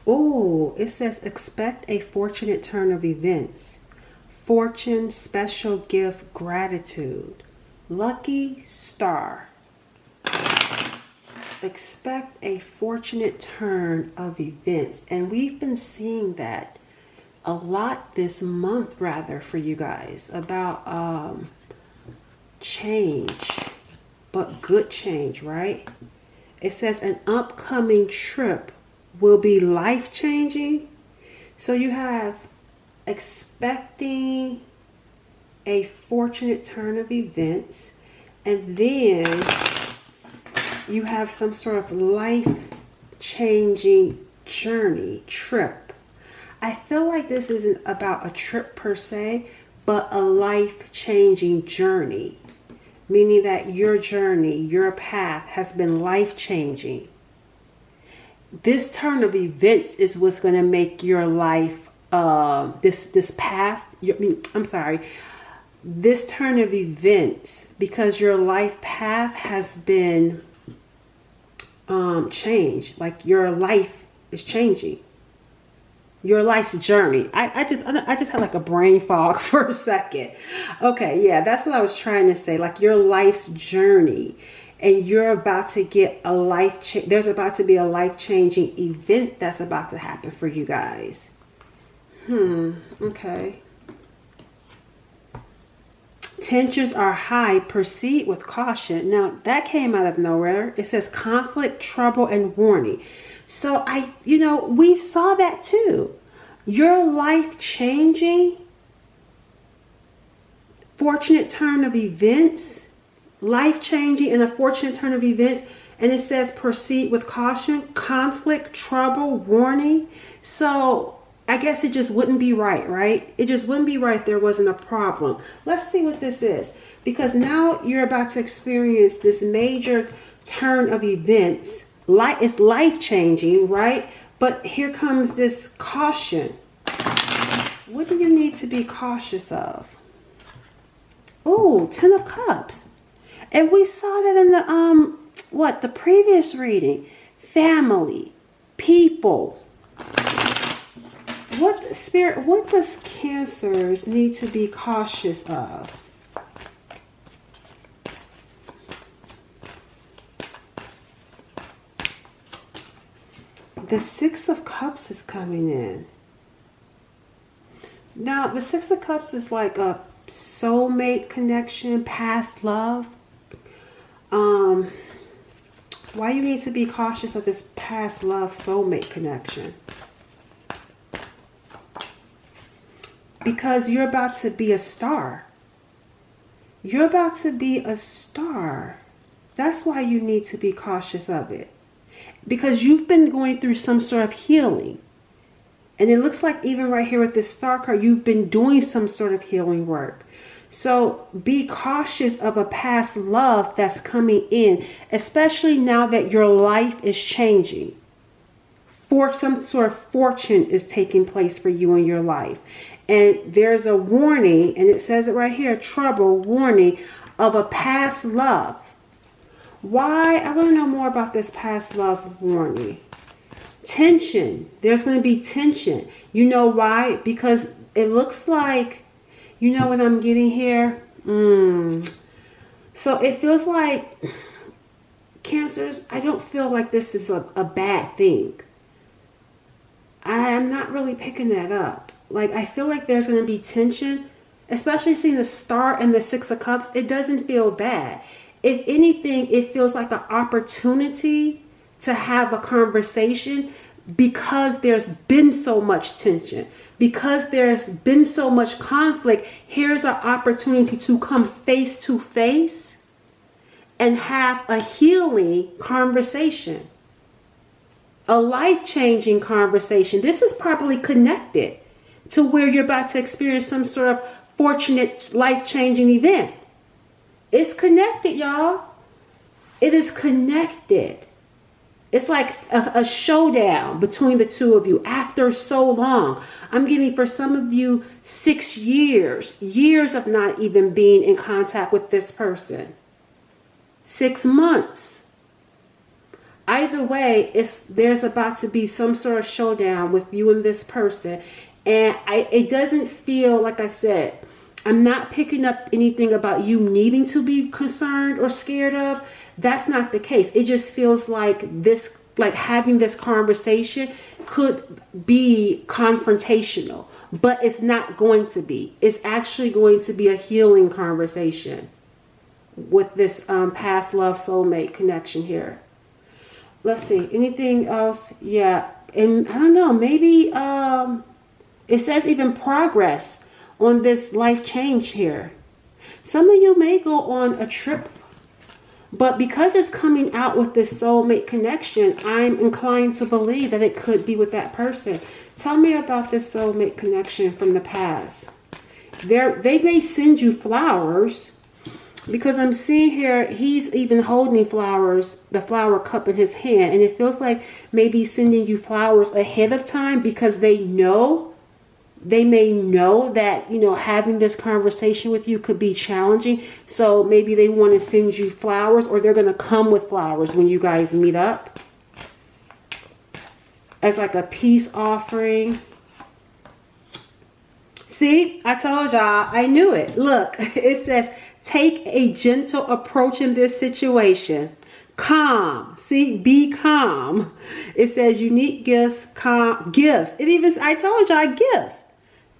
Oh, it says expect a fortunate turn of events. Fortune, special gift, gratitude. Lucky star. Expect a fortunate turn of events. And we've been seeing that a lot this month, rather, for you guys, about change, but good change, right? It says an upcoming trip will be life-changing. So you have expecting a fortunate turn of events, and then you have some sort of life-changing journey, trip. I feel like this isn't about a trip per se, but a life-changing journey. Meaning that your journey, your path has been life-changing. This turn of events is what's going to make your life, this path, this turn of events, because your life path has been changed. Like your life is changing. Your life's journey. I just had like a brain fog for a second. Okay, yeah, that's what I was trying to say. Like your life's journey, and you're about to get a there's about to be a life-changing event that's about to happen for you guys. Okay. Tensions are high. Proceed with caution. Now that came out of nowhere. It says conflict, trouble, and warning. So we saw that too. Your life changing, fortunate turn of events, life changing and a fortunate turn of events. And it says proceed with caution, conflict, trouble, warning. So I guess it just wouldn't be right? It just wouldn't be right. There wasn't a problem. Let's see what this is. Because now you're about to experience this major turn of events. It's life-changing, right? But here comes this caution. What do you need to be cautious of? Oh, 10 of Cups. And we saw that in the previous reading. Family, people. What does Cancers need to be cautious of? The Six of Cups is coming in. Now, the Six of Cups is like a soulmate connection, past love. Why you need to be cautious of this past love soulmate connection? Because you're about to be a star. You're about to be a star. That's why you need to be cautious of it. Because you've been going through some sort of healing. And it looks like even right here with this star card, you've been doing some sort of healing work. So be cautious of a past love that's coming in, especially now that your life is changing. For some sort of fortune is taking place for you in your life. And there's a warning, and it says it right here, trouble, warning of a past love. Why? I want to know more about this past love warning. Tension. There's going to be tension. You know why? Because it looks like, you know what I'm getting here? So it feels like, Cancers, I don't feel like this is a bad thing. I am not really picking that up. Like, I feel like there's going to be tension, especially seeing the star and the Six of Cups. It doesn't feel bad. If anything, it feels like an opportunity to have a conversation, because there's been so much tension, because there's been so much conflict. Here's an opportunity to come face to face and have a healing conversation, a life-changing conversation. This is probably connected to where you're about to experience some sort of fortunate life-changing event. It's connected, y'all. It is connected. It's like a showdown between the two of you after so long. I'm getting, for some of you, 6 years. Years of not even being in contact with this person. 6 months. Either way, there's about to be some sort of showdown with you and this person. And it doesn't feel, like I said, I'm not picking up anything about you needing to be concerned or scared of. That's not the case. It just feels like this, like having this conversation could be confrontational, but it's not going to be. It's actually going to be a healing conversation with this past love soulmate connection here. Let's see, anything else? Yeah, and I don't know, maybe it says even progress on this life change here. Some of you may go on a trip, but because it's coming out with this soulmate connection, I'm inclined to believe that it could be with that person. Tell me about this soulmate connection from the past. They may send you flowers, because I'm seeing here, he's even holding flowers, the flower cup in his hand. And it feels like maybe sending you flowers ahead of time because they may know that, you know, having this conversation with you could be challenging. So maybe they want to send you flowers, or they're going to come with flowers when you guys meet up as like a peace offering. See, I told y'all, I knew it. Look, it says, take a gentle approach in this situation. Calm. See, be calm. It says unique gifts, calm gifts. It even, I told y'all, gifts.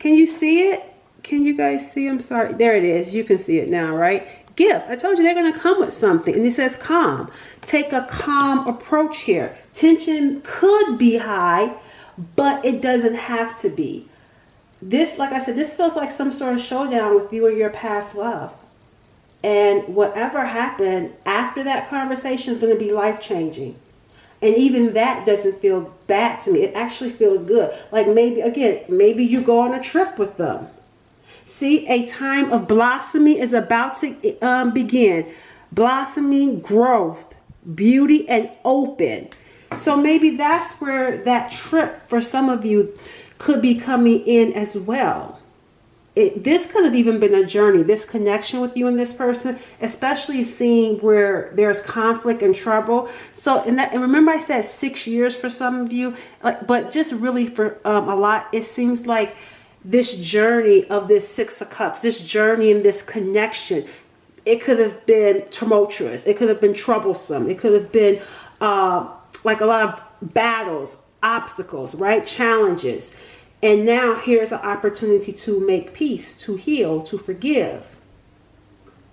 Can you see it? Can you guys see? I'm sorry. There it is. You can see it now, right? Gifts. I told you they're going to come with something. And it says calm. Take a calm approach here. Tension could be high, but it doesn't have to be. This, like I said, this feels like some sort of showdown with you and your past love. And whatever happened after that conversation is going to be life-changing. And even that doesn't feel bad to me. It actually feels good. Like maybe you go on a trip with them. See, a time of blossoming is about to begin. Blossoming, growth, beauty, and open. So maybe that's where that trip for some of you could be coming in as well. This could have even been a journey, this connection with you and this person, especially seeing where there's conflict and trouble. So, and remember I said 6 years for some of you, but just really for a lot, it seems like this journey of this Six of Cups, this journey and this connection, it could have been tumultuous. It could have been troublesome. It could have been like a lot of battles, obstacles, right? Challenges. And now here's an opportunity to make peace, to heal, to forgive,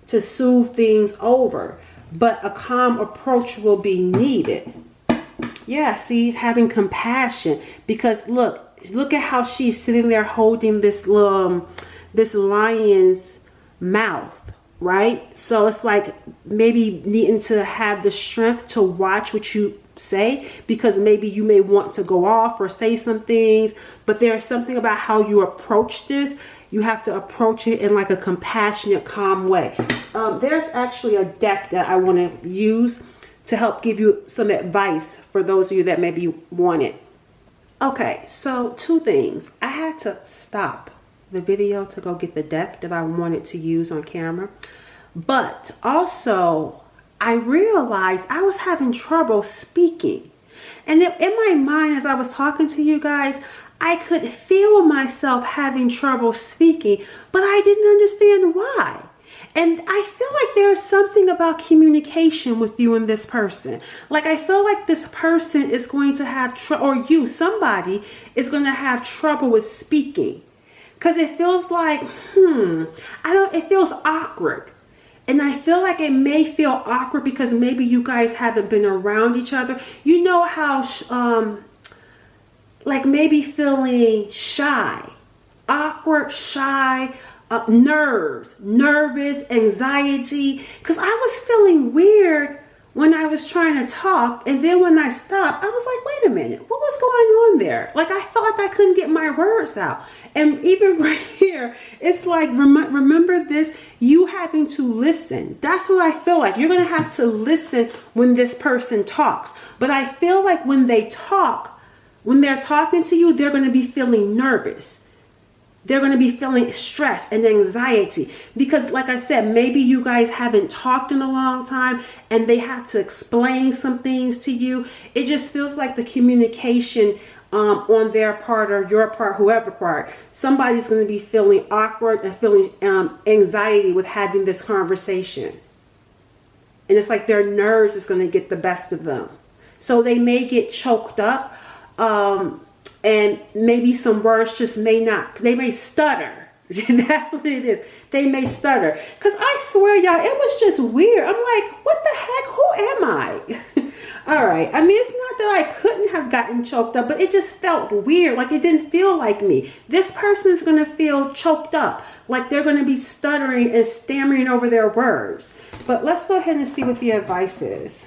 to soothe things over. But a calm approach will be needed. Yeah, see, having compassion. Because look at how she's sitting there holding this lion's mouth, right? So it's like maybe needing to have the strength to watch what you say, because maybe you may want to go off or say some things, but there's something about how you approach this. You have to approach it in like a compassionate, calm way. There's actually a deck that I want to use to help give you some advice for those of you that maybe want it. Okay, so 2 things. I had to stop the video to go get the deck that I wanted to use on camera, but also I realized I was having trouble speaking. And in my mind, as I was talking to you guys, I could feel myself having trouble speaking, but I didn't understand why. And I feel like there's something about communication with you and this person. Like I feel like this person is going to have somebody is going to have trouble with speaking. Because it feels like, it feels awkward. And I feel like it may feel awkward because maybe you guys haven't been around each other. You know how, like maybe feeling shy, awkward, shy, nervous, anxiety. Because I was feeling weird when I was trying to talk. And then when I stopped, I was like, wait a minute, what was going on there? Like I felt like I couldn't get my words out. And even right here, it's like, remember this, you having to listen. That's what I feel like. You're going to have to listen when this person talks. But I feel like when they talk, when they're talking to you, they're going to be feeling nervous. They're going to be feeling stress and anxiety because, like I said, maybe you guys haven't talked in a long time and they have to explain some things to you. It just feels like the communication on their part or your part, whoever part, somebody's going to be feeling awkward and feeling anxiety with having this conversation. And it's like their nerves is going to get the best of them. So they may get choked up. And maybe some words just they may stutter. That's what it is. They may stutter. Because I swear, y'all, it was just weird. I'm like, what the heck? Who am I? All right. I mean, it's not that I couldn't have gotten choked up, but it just felt weird. Like it didn't feel like me. This person is going to feel choked up. Like they're going to be stuttering and stammering over their words. But let's go ahead and see what the advice is.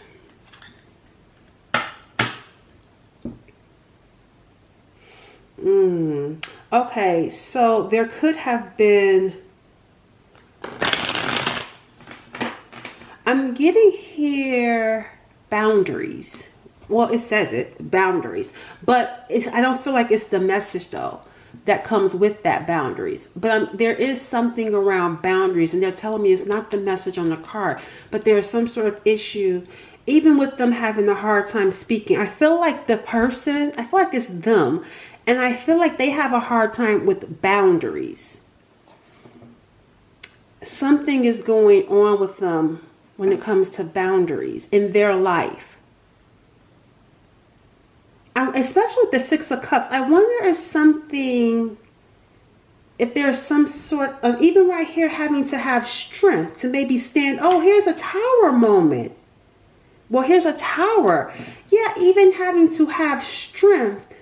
Okay, so there could have been, I'm getting here boundaries. Well, it says it, boundaries, but I don't feel like it's the message though that comes with that boundaries. But there is something around boundaries, and they're telling me it's not the message on the card, but there's some sort of issue, even with them having a hard time speaking. I feel like the person, I feel like it's them. And I feel like they have a hard time with boundaries. Something is going on with them when it comes to boundaries in their life. Especially with the Six of Cups, I wonder if there's some sort of, even right here, having to have strength to maybe stand. Oh, here's a tower moment. Well, here's a tower. Yeah, even having to have strength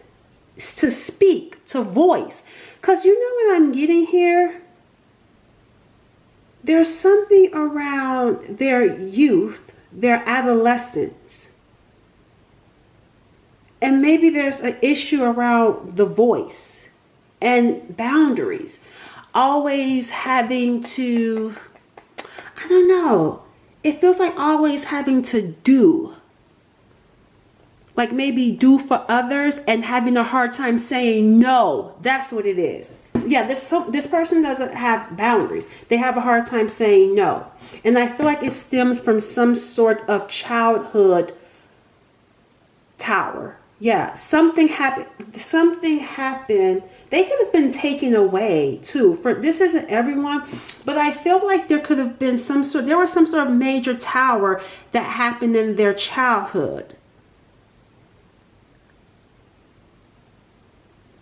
to speak, to voice. Because you know what I'm getting here? There's something around their youth, their adolescence. And maybe there's an issue around the voice and boundaries. Always having to, I don't know. It feels like always having to do. Like maybe do for others and having a hard time saying no. That's what it is. Yeah, this person doesn't have boundaries. They have a hard time saying no. And I feel like it stems from some sort of childhood tower. Yeah, something happened. They could have been taken away too. This isn't everyone, but I feel like there could have been some sort of major tower that happened in their childhood.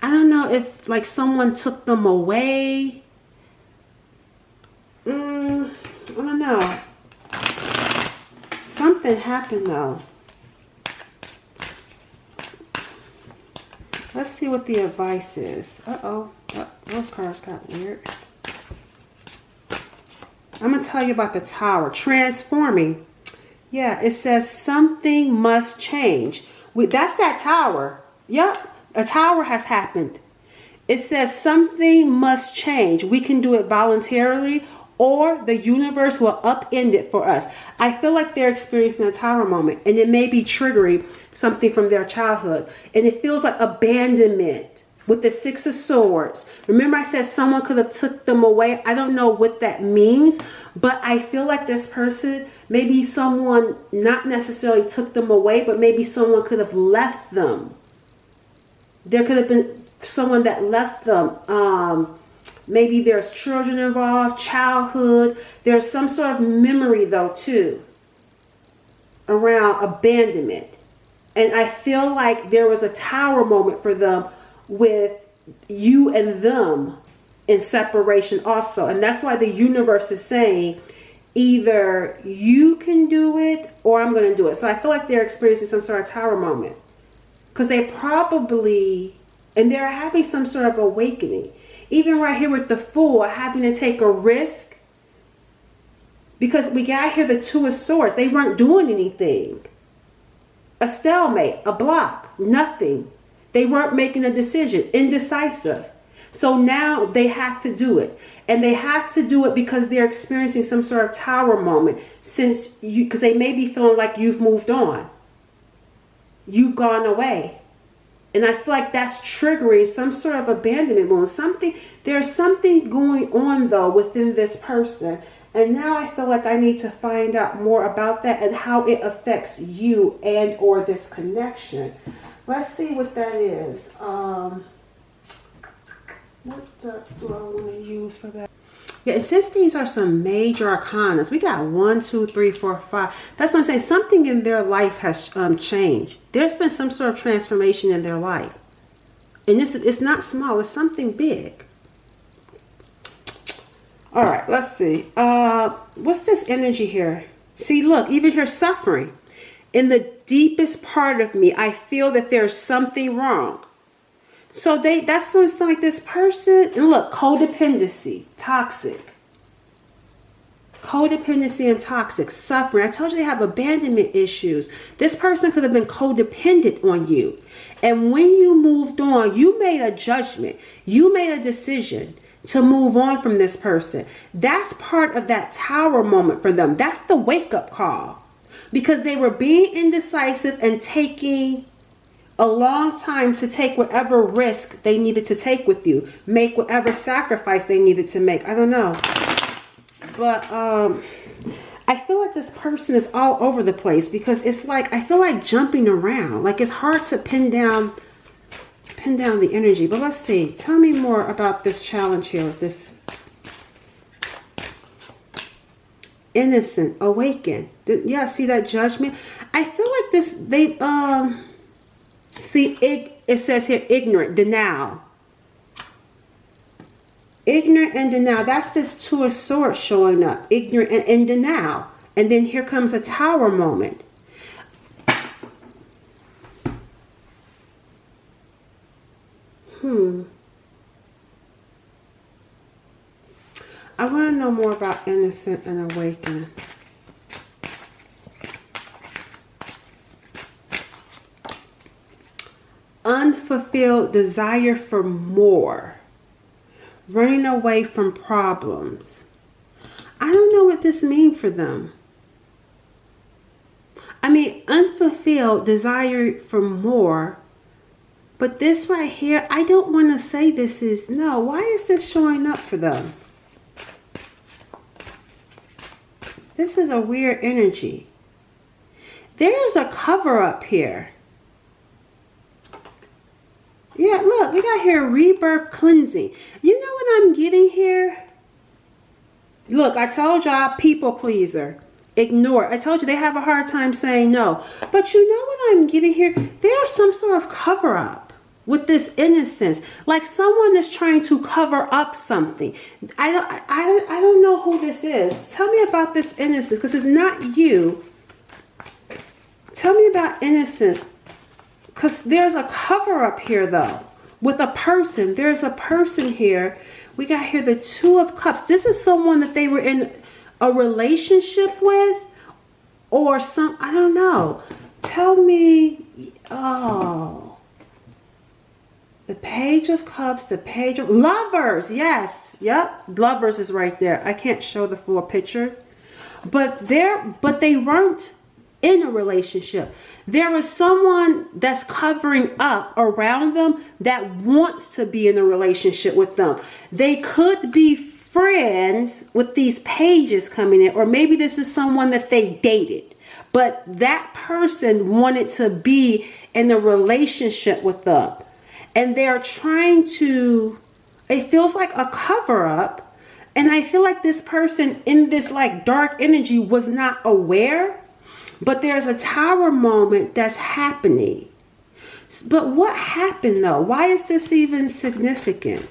I don't know if like someone took them away. I don't know. Something happened though. Let's see what the advice is. Uh-oh. Those cards got weird. I'm going to tell you about the tower. Transforming. Yeah, it says something must change. That's that tower. Yep. A tower has happened. It says something must change. We can do it voluntarily, or the universe will upend it for us. I feel like they're experiencing a tower moment, and it may be triggering something from their childhood. And it feels like abandonment with the Six of Swords. Remember I said someone could have took them away. I don't know what that means, but I feel like this person, maybe someone not necessarily took them away, but maybe someone could have left them. There could have been someone that left them. Maybe there's children involved, childhood. There's some sort of memory though too around abandonment. And I feel like there was a tower moment for them with you and them in separation also. And that's why the universe is saying either you can do it or I'm going to do it. So I feel like they're experiencing some sort of tower moment. Because they probably, and they're having some sort of awakening. Even right here with the Fool, having to take a risk. Because we got here the Two of Swords. They weren't doing anything. A stalemate, a block, nothing. They weren't making a decision, indecisive. So now they have to do it. And they have to do it because they're experiencing some sort of tower moment. Because they may be feeling like you've moved on. You've gone away. And I feel like that's triggering some sort of abandonment wound. There's something going on though within this person. And now I feel like I need to find out more about that and how it affects you and or this connection. Let's see what that is. What do I want to use for that? Yeah, and since these are some major arcanas, we got 1, 2, 3, 4, 5. That's what I'm saying. Something in their life has changed. There's been some sort of transformation in their life. And it's not small. It's something big. All right, let's see. What's this energy here? See, look, even here, suffering. In the deepest part of me, I feel that there's something wrong. So that's what it's like, this person. And look, codependency, toxic. Codependency and toxic, suffering. I told you they have abandonment issues. This person could have been codependent on you. And when you moved on, you made a judgment. You made a decision to move on from this person. That's part of that tower moment for them. That's the wake-up call. Because they were being indecisive and taking a long time to take whatever risk they needed to take with you. Make whatever sacrifice they needed to make. I don't know. But I feel like this person is all over the place. Because it's like, I feel like jumping around. Like it's hard to pin down the energy. But let's see. Tell me more about this challenge here with this. Innocent, awaken. Yeah, see that judgment? I feel like this, see, it says here, ignorant, denial. Ignorant and denial. That's this Two of Swords showing up. Ignorant and denial. And then here comes a tower moment. I want to know more about innocent and awakening. Unfulfilled desire for more. Running away from problems. I don't know what this means for them. I mean, unfulfilled desire for more. But this right here, I don't want to say this is, no. Why is this showing up for them? This is a weird energy. There's a cover-up here. Yeah, look, we got here rebirth cleansing. You know what I'm getting here? Look, I told y'all, people pleaser. Ignore. I told you they have a hard time saying no. But you know what I'm getting here? There's some sort of cover-up with this innocence. Like someone is trying to cover up something. I don't know who this is. Tell me about this innocence, because it's not you. Tell me about innocence. Because there's a cover up here though. With a person. There's a person here. We got here the Two of Cups. This is someone that they were in a relationship with. Or some, I don't know. Tell me. Oh. The Page of Cups. The Page of Lovers. Yes. Yep. Lovers is right there. I can't show the full picture. But they weren't in a relationship. There was someone that's covering up around them that wants to be in a relationship with them. They could be friends with these pages coming in, or maybe this is someone that they dated, but that person wanted to be in a relationship with them, and they're trying to, it feels like a cover-up, and I feel like this person in this like dark energy was not aware. But there's a tower moment that's happening. But what happened though? Why is this even significant?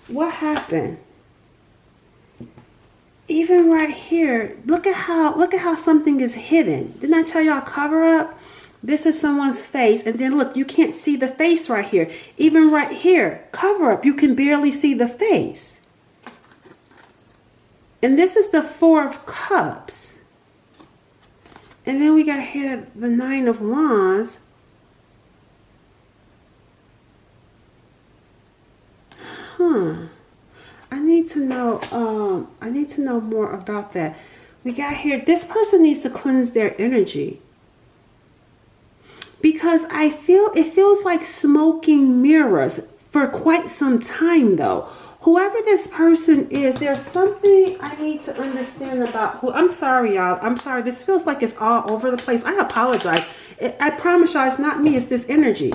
What happened? Even right here, look at how something is hidden. Didn't I tell y'all cover up? This is someone's face, and then look, you can't see the face right here. Even right here, cover up, you can barely see the face. And this is the Four of Cups. And then we got here the Nine of Wands. I need to know more about that. We got here, this person needs to cleanse their energy. Because it feels like smoking mirrors for quite some time though. Whoever this person is, there's something I need to understand about who. I'm sorry, y'all. I'm sorry. This feels like it's all over the place. I apologize. I promise y'all it's not me. It's this energy.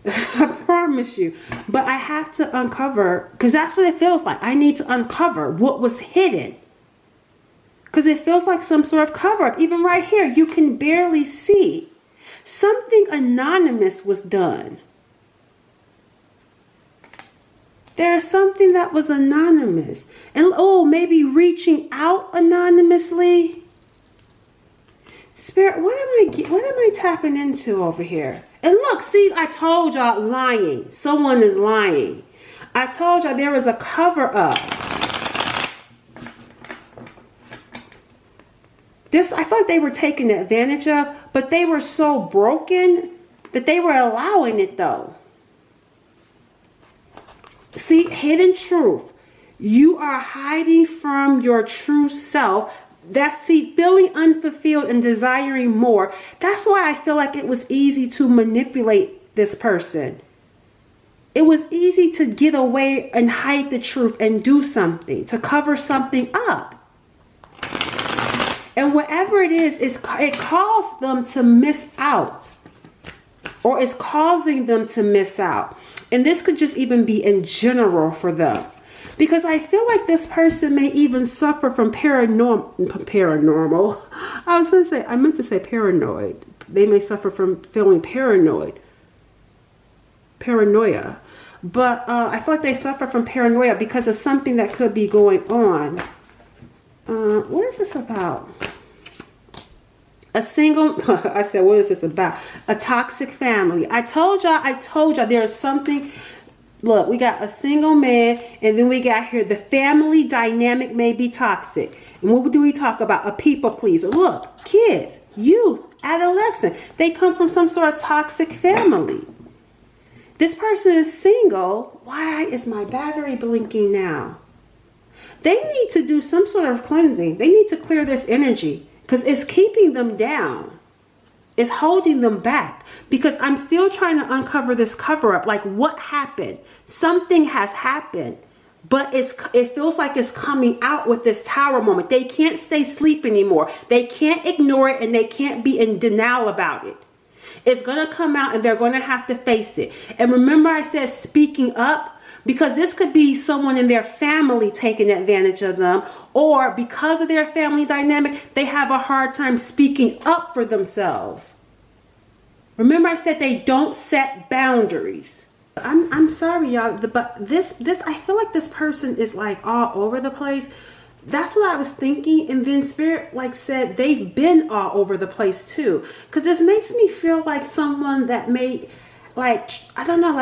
I promise you. But I have to uncover, because that's what it feels like. I need to uncover what was hidden. Because it feels like some sort of cover-up. Even right here, you can barely see. Something anonymous was done. There's something that was anonymous. And maybe reaching out anonymously. Spirit, what am I tapping into over here? And look, see, I told y'all lying. Someone is lying. I told y'all there is a cover up. I feel like they were taken advantage of, but they were so broken that they were allowing it though. See, hidden truth. You are hiding from your true self. Feeling unfulfilled and desiring more. That's why I feel like it was easy to manipulate this person. It was easy to get away and hide the truth and do something, to cover something up. And whatever it is, it caused them to miss out. Or it's causing them to miss out. And this could just even be in general for them. Because I feel like this person may even suffer from paranormal. I meant to say paranoid. They may suffer from feeling paranoia. But I feel like they suffer from paranoia because of something that could be going on. What is this about? I said, what is this about? A toxic family. I told y'all there is something. Look, we got a single man, and then we got here the family dynamic may be toxic. And what do we talk about? A people pleaser. Look, kids, youth, adolescent, they come from some sort of toxic family. This person is single. Why is my battery blinking now? They need to do some sort of cleansing. They need to clear this energy because it's keeping them down. It's holding them back because I'm still trying to uncover this cover up. Like what happened? Something has happened, but it feels like it's coming out with this tower moment. They can't stay asleep anymore. They can't ignore it and they can't be in denial about it. It's going to come out and they're going to have to face it. And remember I said speaking up, because this could be someone in their family taking advantage of them, or because of their family dynamic, they have a hard time speaking up for themselves. Remember I said they don't set boundaries. I'm sorry, y'all, but this I feel like this person is like all over the place. That's what I was thinking, and then Spirit said they've been all over the place too. Because this makes me feel like someone that may, I don't know,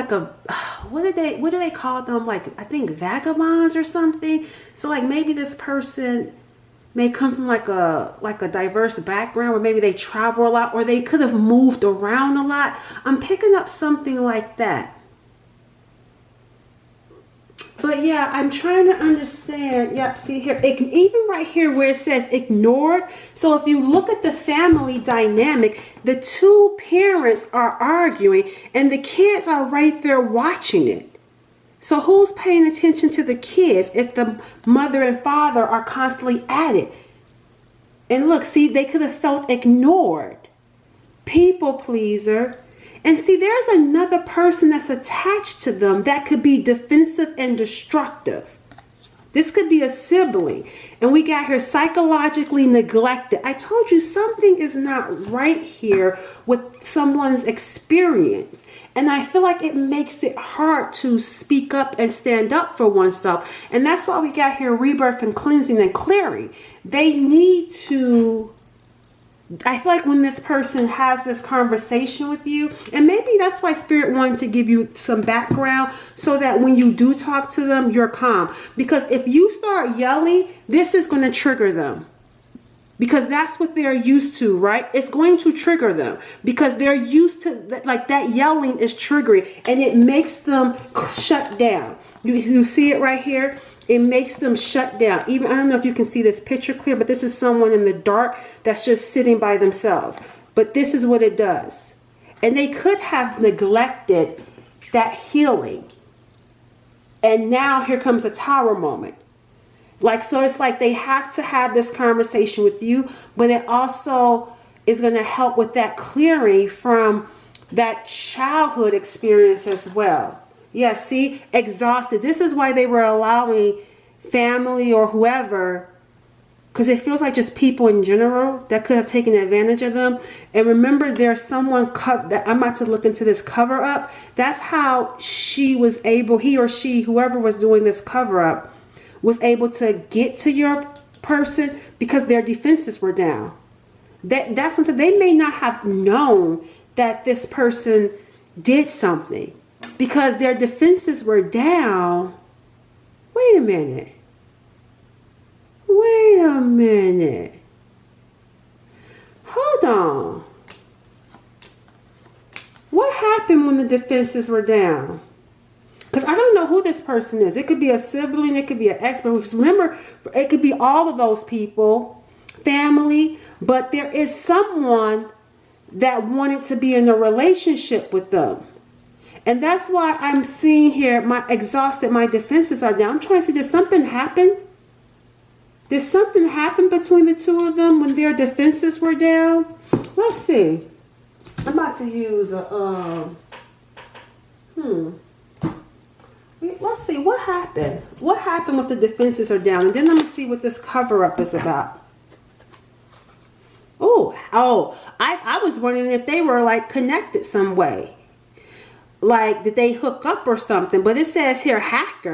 what do they call them? I think vagabonds or something. So maybe this person may come from a diverse background, or maybe they travel a lot, or they could have moved around a lot. I'm picking up something like that. But yeah, I'm trying to understand. Yep, see here, even right here where it says ignored. So if you look at the family dynamic, the two parents are arguing and the kids are right there watching it. So who's paying attention to the kids if the mother and father are constantly at it? And look, see, they could have felt ignored. People pleaser. And see, there's another person that's attached to them that could be defensive and destructive. This could be a sibling. And we got here psychologically neglected. I told you something is not right here with someone's experience. And I feel like it makes it hard to speak up and stand up for oneself. And that's why we got here rebirth and cleansing and clearing. They need to... I feel like when this person has this conversation with you, and maybe that's why Spirit wanted to give you some background so that when you do talk to them, you're calm. Because if you start yelling, this is going to trigger them. Because that's what they're used to, right? It's going to trigger them because they're used to that yelling is triggering and it makes them shut down. You see it right here? It makes them shut down. Even, I don't know if you can see this picture clear, but this is someone in the dark that's just sitting by themselves. But this is what it does. And they could have neglected that healing. And now here comes a tower moment. Like, so it's like they have to have this conversation with you, but it also is going to help with that clearing from that childhood experience as well. Yeah, see, exhausted. This is why they were allowing family or whoever, because it feels like just people in general that could have taken advantage of them. And remember, there's someone that I'm about to look into this cover up. That's how she was able, he or she, whoever was doing this cover up, was able to get to your person because their defenses were down. That's something they may not have known that this person did something because their defenses were down. Wait a minute. Wait a minute. Hold on. What happened when the defenses were down? Because I don't know who this person is. It could be a sibling. It could be an expert. Because remember, it could be all of those people, family. But there is someone that wanted to be in a relationship with them. And that's why I'm seeing here, my defenses are down. I'm trying to see, did something happen? Did something happen between the two of them when their defenses were down? Let's see. I'm about to use a, let's see, what happened? What happened with the defenses are down? And then I'm going to see what this cover-up is about. I was wondering if they were like connected some way. Like, did they hook up or something? But it says here, hacked.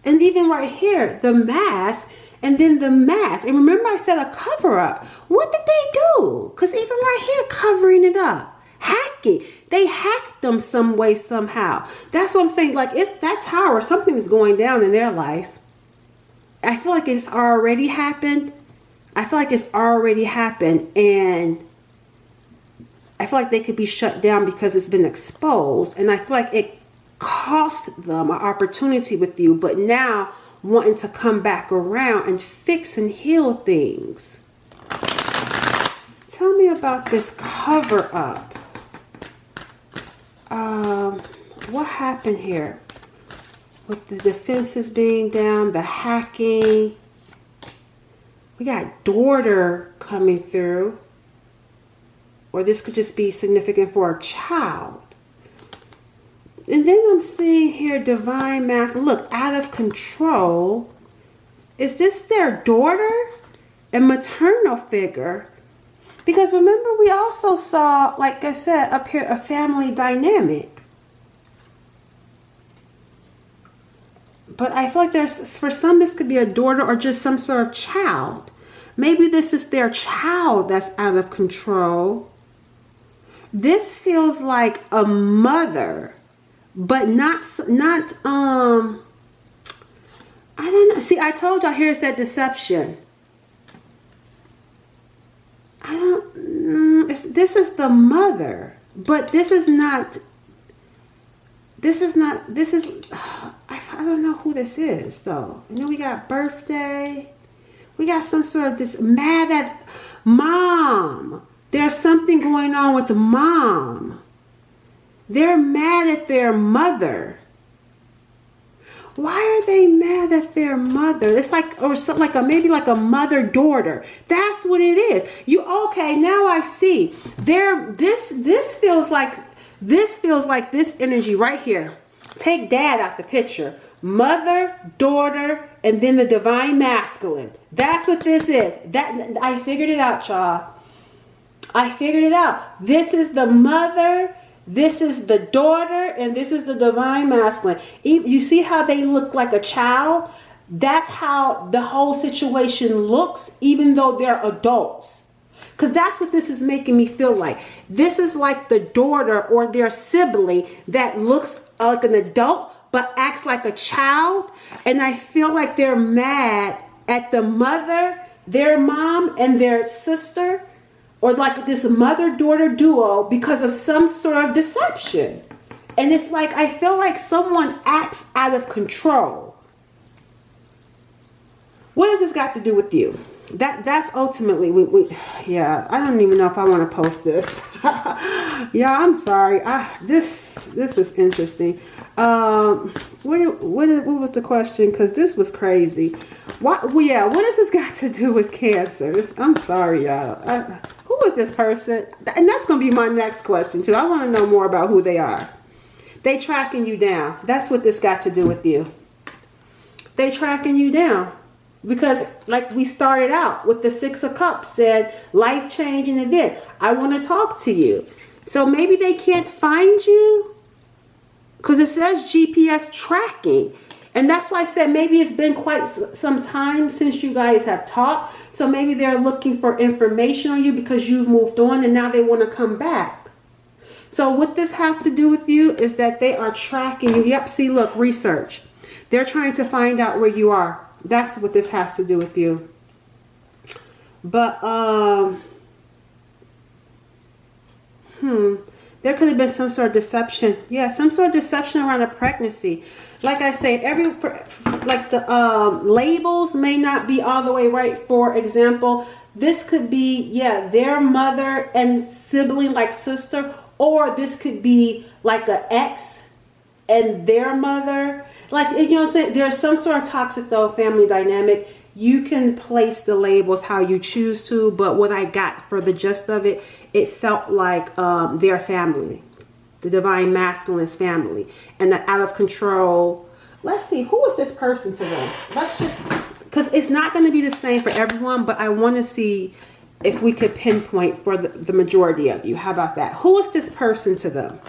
And even right here, the mask, and then the mask. And remember I said a cover-up. What did they do? Because even right here, covering it up. Hacking. They hacked them some way, somehow. That's what I'm saying. Like, it's that tower. Something is going down in their life. I feel like it's already happened. And I feel like they could be shut down because it's been exposed. And I feel like it cost them an opportunity with you, but now wanting to come back around and fix and heal things. Tell me about this cover up. What happened here with the defenses being down, the hacking? We got daughter coming through. Or this could just be significant for a child. And then I'm seeing here divine masculine. Look, out of control. Is this their daughter? A maternal figure? Because remember, we also saw, like I said, up here, a family dynamic. But I feel like for some, this could be a daughter or just some sort of child. Maybe this is their child that's out of control. This feels like a mother, but not I don't know. See, I told y'all, here's that deception. This is the mother, but this is I don't know who this is though. And then we got birthday. We got some sort of this mad at mom. There's something going on with mom. They're mad at their mother. Why are they mad at their mother? It's like, or something like maybe like a mother-daughter. That's what it is. Okay, now I see. This feels like this energy right here. Take dad out the picture. Mother, daughter, and then the divine masculine. That's what this is. I figured it out, y'all. I figured it out. This is the mother, this is the daughter, and this is the divine masculine. You see how they look like a child? That's how the whole situation looks, even though they're adults. Because that's what this is making me feel like. This is like the daughter or their sibling that looks like an adult but acts like a child. And I feel like they're mad at the mother, their mom, and their sister, or like this mother-daughter duo because of some sort of deception. And it's like, I feel like someone acts out of control. What has this got to do with you? That's ultimately yeah, I don't even know if I want to post this. Yeah, I'm sorry. This is interesting. What was the question? Because this was crazy. What? Well, yeah, what has this got to do with cancers? I'm sorry, y'all. Who is this person? And that's gonna be my next question too. I want to know more about who they are. They tracking you down. That's what this got to do with you. They tracking you down. Because like we started out with the Six of Cups, said life-changing event. I want to talk to you. So maybe they can't find you because it says GPS tracking. And that's why I said maybe it's been quite some time since you guys have talked. So maybe they're looking for information on you because you've moved on and now they want to come back. So what this has to do with you is that they are tracking you. Yep, see, look, research. They're trying to find out where you are. That's what this has to do with you. But, there could have been some sort of deception. Yeah, some sort of deception around a pregnancy. Like I say, like the labels may not be all the way right. For example, this could be, yeah, their mother and sibling, like sister, or this could be like an ex and their mother. Like, you know what I'm saying? There's some sort of toxic, though, family dynamic. You can place the labels how you choose to, but what I got for the gist of it, it felt like their family, the divine masculine's family, and the out of control. Let's see, who is this person to them? Let's just, because it's not going to be the same for everyone, but I want to see if we could pinpoint for the majority of you. How about that? Who is this person to them?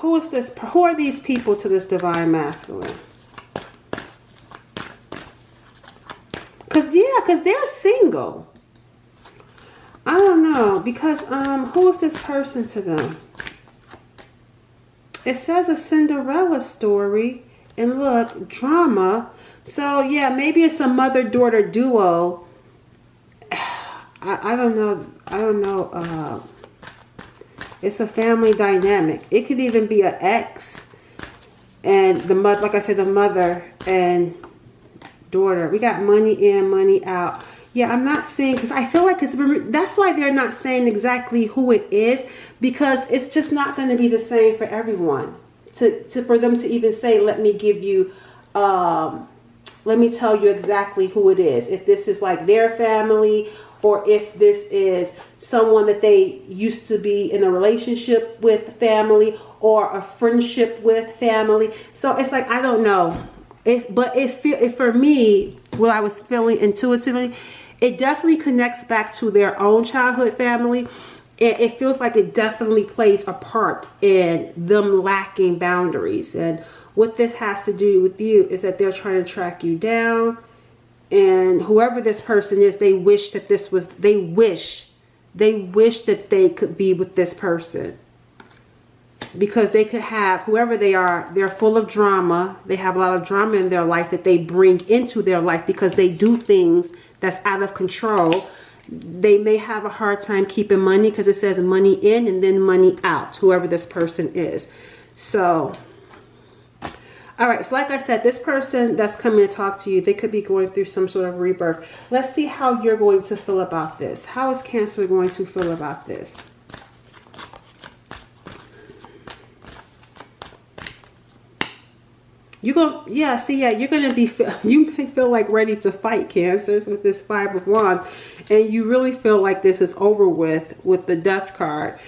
Who is this? Who are these people to this divine masculine? Because they're single. I don't know, because who is this person to them? It says a Cinderella story, and look, drama. So yeah, maybe it's a mother-daughter duo. I don't know. It's a family dynamic. It could even be an ex and the mother, like I said, the mother and daughter. We got money in, money out. Yeah, I'm not saying, because I feel like that's why they're not saying exactly who it is, because it's just not going to be the same for everyone. For them to even say, let me give you, let me tell you exactly who it is. If this is like their family, or if this is someone that they used to be in a relationship with family, or a friendship with family. So it's like, I don't know. If for me, what I was feeling intuitively, it definitely connects back to their own childhood family. It feels like it definitely plays a part in them lacking boundaries. And what this has to do with you is that they're trying to track you down. And whoever this person is, they wish that they could be with this person. Because they could have, whoever they are, they're full of drama. They have a lot of drama in their life that they bring into their life because they do things that's out of control. They may have a hard time keeping money because it says money in and then money out, whoever this person is. So, all right, so like I said, this person that's coming to talk to you, they could be going through some sort of rebirth. Let's see how you're going to feel about this. How is Cancer going to feel about this? You're gonna be, you may feel like ready to fight, Cancers, with this Five of Wands, and you really feel like this is over with the Death card.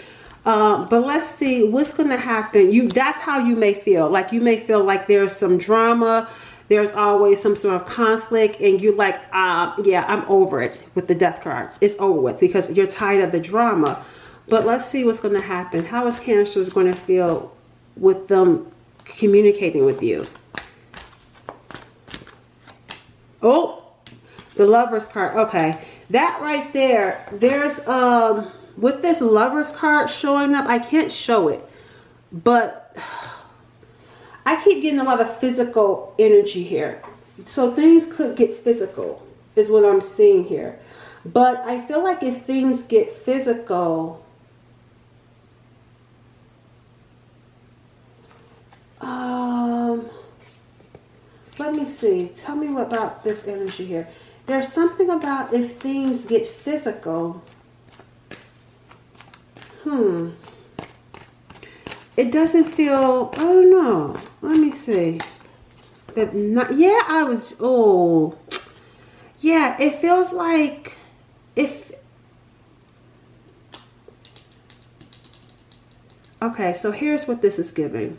But let's see what's gonna happen. That's how you may feel. Like you may feel like there's some drama, there's always some sort of conflict, and you're like, yeah, I'm over it with the Death card. It's over with because you're tired of the drama. But let's see what's gonna happen. How is Cancer going to feel with them communicating with you? Oh, the Lover's card. Okay, that right there, there's with this Lover's card showing up, I can't show it, but I keep getting a lot of physical energy here. So things could get physical is what I'm seeing here. But I feel like if things get physical, Let me see. Tell me what about this energy here. There's something about if things get physical. It doesn't feel, I don't know. Let me see. But not, yeah, yeah, it feels like if, okay, so here's what this is giving.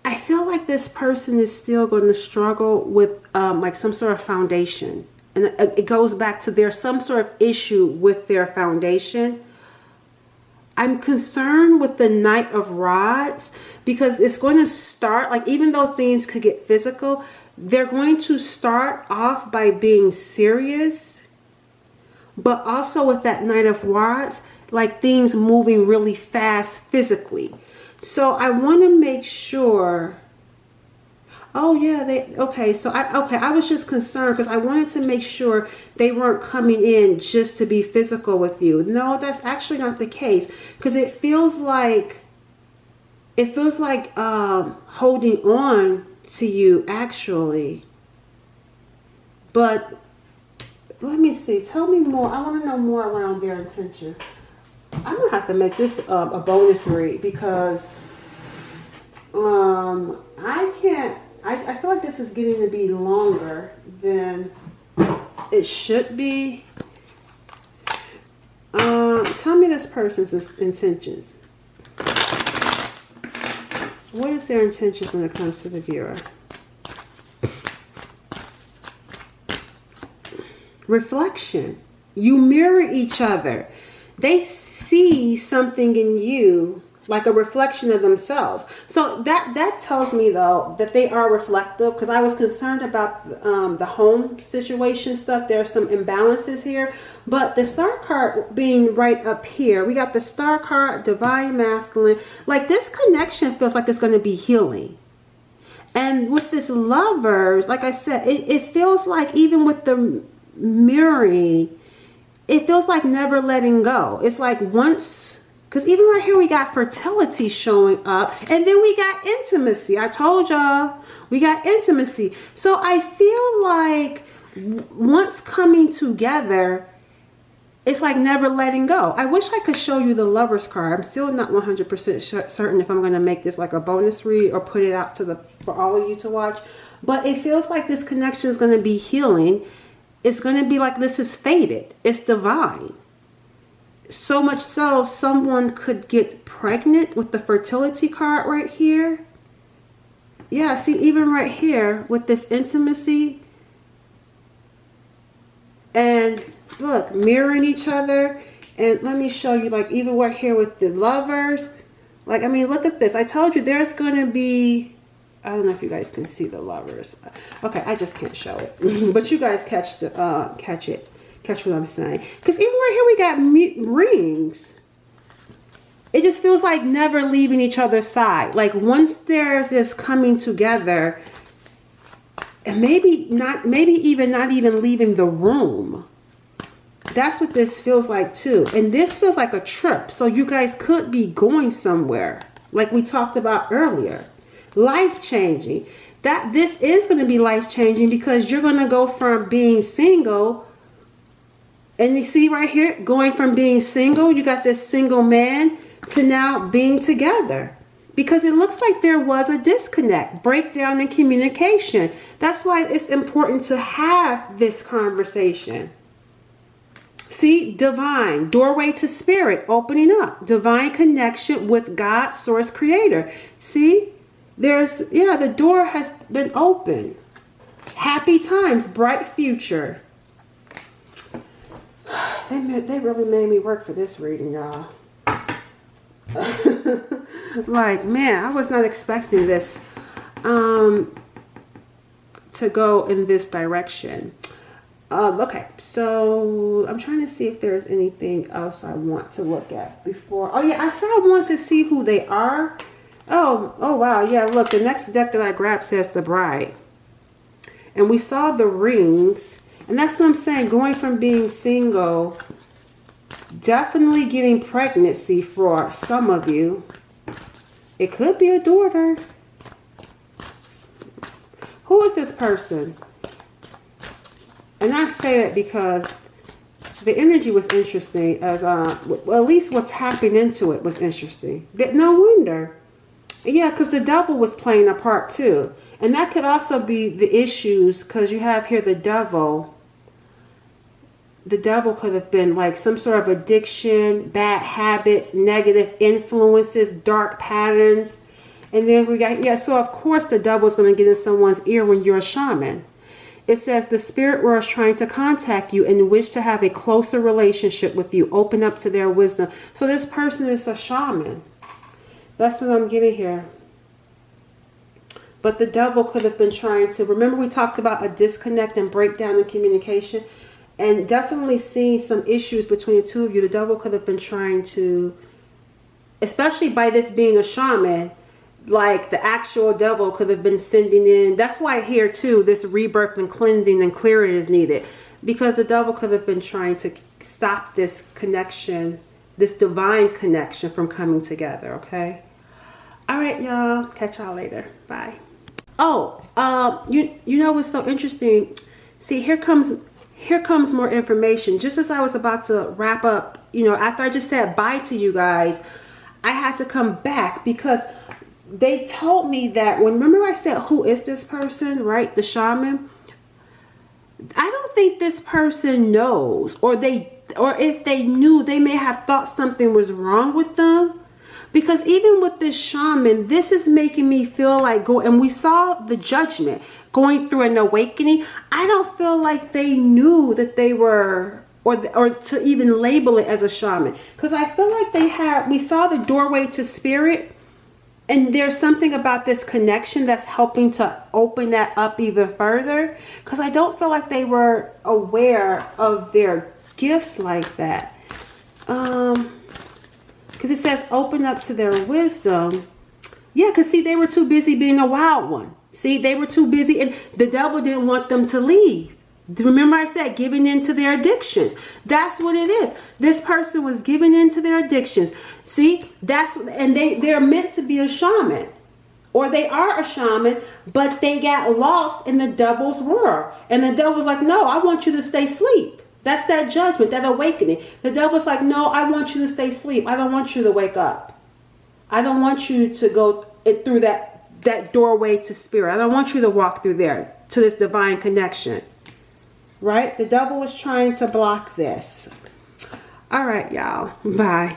I feel like this person is still going to struggle with like some sort of foundation. And it goes back to there's some sort of issue with their foundation. I'm concerned with the Knight of Rods because it's going to start, like, even though things could get physical, they're going to start off by being serious. But also with that Knight of Rods, like things moving really fast physically. So I want to make sure. Oh yeah, I was just concerned because I wanted to make sure they weren't coming in just to be physical with you. No, that's actually not the case, because it feels like holding on to you actually. But let me see. Tell me more. I want to know more around their intention. I'm gonna have to make this a bonus read because I can't. I feel like this is getting to be longer than it should be. Tell me this person's intentions. What is their intentions when it comes to the viewer? Reflection. You mirror each other. They see something in you, like a reflection of themselves. So that tells me though that they are reflective, because I was concerned about the home situation stuff. There are some imbalances here, but the Star card being right up here, we got the Star card, Divine Masculine. Like this connection feels like it's going to be healing. And with this Lovers, like I said, it feels like even with the mirroring, it feels like never letting go. It's like once. Because even right here, we got fertility showing up. And then we got intimacy. I told y'all, we got intimacy. So I feel like once coming together, it's like never letting go. I wish I could show you the Lovers card. I'm still not 100% certain if I'm going to make this like a bonus read or put it out for all of you to watch. But it feels like this connection is going to be healing. It's going to be like this is fated. It's divine. So much so, someone could get pregnant with the fertility card right here. Yeah, see, even right here with this intimacy. And look, mirroring each other. And let me show you, like, even right here with the Lovers. Like, I mean, look at this. I told you there's going to be... I don't know if you guys can see the Lovers. Okay, I just can't show it. But you guys catch it. Catch what I'm saying? Because even right here we got rings. It just feels like never leaving each other's side. Like once there's this coming together, and maybe even not even leaving the room. That's what this feels like too. And this feels like a trip. So you guys could be going somewhere, like we talked about earlier. Life-changing. This is going to be life-changing because you're going to go from being single. And you see right here, going from being single, you got this single man, to now being together. Because it looks like there was a disconnect, breakdown in communication. That's why it's important to have this conversation. See, divine, doorway to spirit, opening up. Divine connection with God, source, creator. See, the door has been opened. Happy times, bright future. They really made me work for this reading, y'all. Like, man, I was not expecting this to go in this direction. Okay, so I'm trying to see if there's anything else I want to look at before. Oh yeah, I said I want to see who they are. Oh wow, yeah, look, the next deck that I grabbed says the Bride. And we saw the rings. And that's what I'm saying, going from being single, definitely getting pregnancy for some of you. It could be a daughter. Who is this person? And I say that because the energy was interesting, as well, at least what's tapping into it was interesting. No wonder. Yeah, because the devil was playing a part too. And that could also be the issues, because you have here the devil. The devil could have been like some sort of addiction, bad habits, negative influences, dark patterns. And then we got, yeah, so of course the devil is going to get in someone's ear when you're a shaman. It says the spirit world is trying to contact you and wish to have a closer relationship with you. Open up to their wisdom. So this person is a shaman. That's what I'm getting here. But the devil could have been trying to, remember we talked about a disconnect and breakdown in communication, and definitely seeing some issues between the two of you. The devil could have been trying to, especially by this being a shaman, like the actual devil could have been sending in. That's why here too, this rebirth and cleansing and clearing is needed, because the devil could have been trying to stop this connection, this divine connection from coming together. Okay. All right, y'all. Catch y'all later. Bye. Oh, you know what's so interesting? See, here comes more information. Just as I was about to wrap up, you know, after I just said bye to you guys, I had to come back because they told me that remember I said, who is this person, right? The shaman. I don't think this person knows, or if they knew, they may have thought something was wrong with them. Because even with this shaman, this is making me feel like and we saw the judgment going through an awakening. I don't feel like they knew that they were, or to even label it as a shaman. Because I feel like we saw the doorway to spirit. And there's something about this connection that's helping to open that up even further. Because I don't feel like they were aware of their gifts like that. Because it says open up to their wisdom. Yeah, because see, they were too busy being a wild one. See, they were too busy, and the devil didn't want them to leave. Remember I said giving in to their addictions. That's what it is. This person was giving in to their addictions. See, and they're meant to be a shaman. Or they are a shaman, but they got lost in the devil's world. And the devil was like, no, I want you to stay asleep. That's that judgment, that awakening. The devil's like, no, I want you to stay asleep. I don't want you to wake up. I don't want you to go through that doorway to spirit. I don't want you to walk through there to this divine connection. Right? The devil was trying to block this. All right, y'all. Bye.